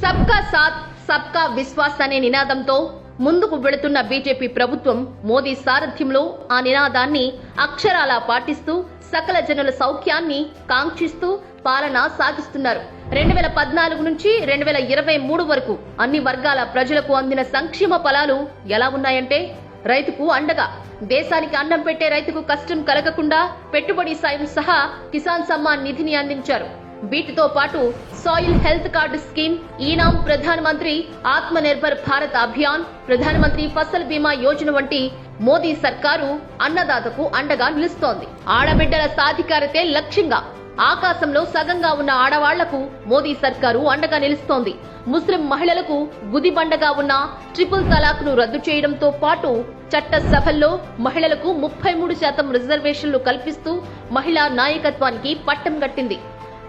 సబ్కా సాథ్ సబ్కా విశ్వాస్ అనే నినాదంతో ముందుకు వెళుతున్న బీజేపీ ప్రభుత్వం మోదీ సారథ్యంలో ఆ నినాదాన్ని అక్షరాలా పాటిస్తూ సకల జనుల సౌఖ్యాన్ని కాంక్షిస్తూ పాలన సాగిస్తున్నారు. 2014 నుంచి 2023 వరకు అన్ని వర్గాల ప్రజలకు అందిన సంక్షేమ ఫలాలు ఎలా ఉన్నాయంటే, రైతుకు అండగా, దేశానికి అన్నం పెట్టే రైతుకు కష్టం కలగకుండా పెట్టుబడి సాయం సహా కిసాన్ సమ్మాన్ నిధిని అందించారు. వీటితో పాటు సాయిల్ హెల్త్ కార్డు స్కీమ్, ఈనాం, ప్రధాన మంత్రి ఆత్మ నిర్భర్ భారత్ అభియాన్, ప్రధాన మంత్రి ఫసల్ బీమా యోజన వంటి మోదీ సర్కారు అన్నదాతకు అండగా నిలుస్తోంది. ఆడబిడ్డల సాధికారతే లక్ష్యంగా ఆకాశంలో సగంగా ఉన్న ఆడవాళ్లకు మోదీ సర్కారు అండగా నిలుస్తోంది. ముస్లిం మహిళలకు గుదిబండగా ఉన్న ట్రిపుల్ తలాక్ ను రద్దు చేయడంతో పాటు చట్టసభల్లో మహిళలకు 33% రిజర్వేషన్లు కల్పిస్తూ మహిళా నాయకత్వానికి పట్టం కట్టింది.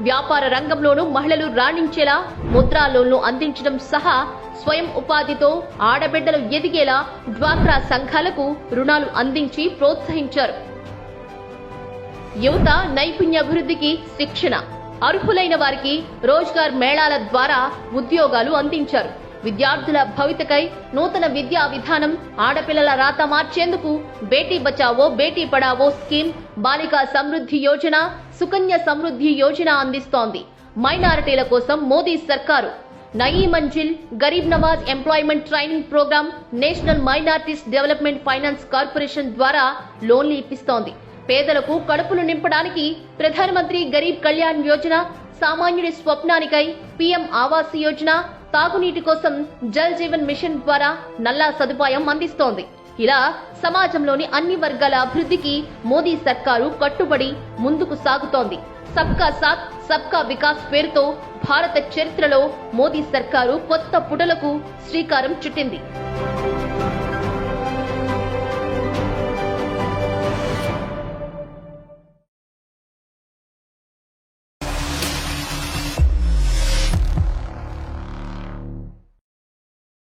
వ్యాపార రంగంలోనూ మహిళలు రాణించేలా ముద్రా లోన్లు అందించడం సహా స్వయం ఉపాధితో ఆడబిడ్డలు ఎదిగేలా డ్వాక్రా సంఘాలకు రుణాలు అందించి ప్రోత్సహించారు. యువత నైపుణ్యాభివృద్ధికి శిక్షణ, అర్హులైన వారికి రోజ్గార్ మేళాల ద్వారా ఉద్యోగాలు అందించారు. విద్యార్థుల భవితకై నూతన విద్యా విధానం, ఆడపిల్లల రాత మార్చేందుకు బేటీ బచావో బేటీ పడావో స్కీమ్, బాలికా సమృద్ధి యోజన, సుకన్య సమృద్ధి యోజన అందిస్తోంది. మైనారిటీల కోసం మోదీ సర్కారు Nayi Manzil, Garib Nawaz employment training programme, national minorities development finance corporation ద్వారా లోన్లు ఇప్పిస్తోంది. పేదలకు కడుపులు నింపడానికి ప్రధాన మంత్రి గరీబ్ కళ్యాణ్ యోజన, సామాన్యుడి స్వప్నానికై పీఎం ఆవాస్ యోజన, తాగునీటి కోసం జల్ జీవన్ మిషన్ ద్వారా నల్లా సదుపాయం అందిస్తోంది. ఇలా సమాజంలోని అన్ని వర్గాల అభివృద్ధికి మోదీ సర్కారు కట్టుబడి ముందుకు సాగుతోంది. సబ్కా సాథ్ సబ్కా వికాస్ పేరుతో భారత చరిత్రలో మోదీ సర్కారు కొత్త పుటలకు శ్రీకారం చుట్టింది.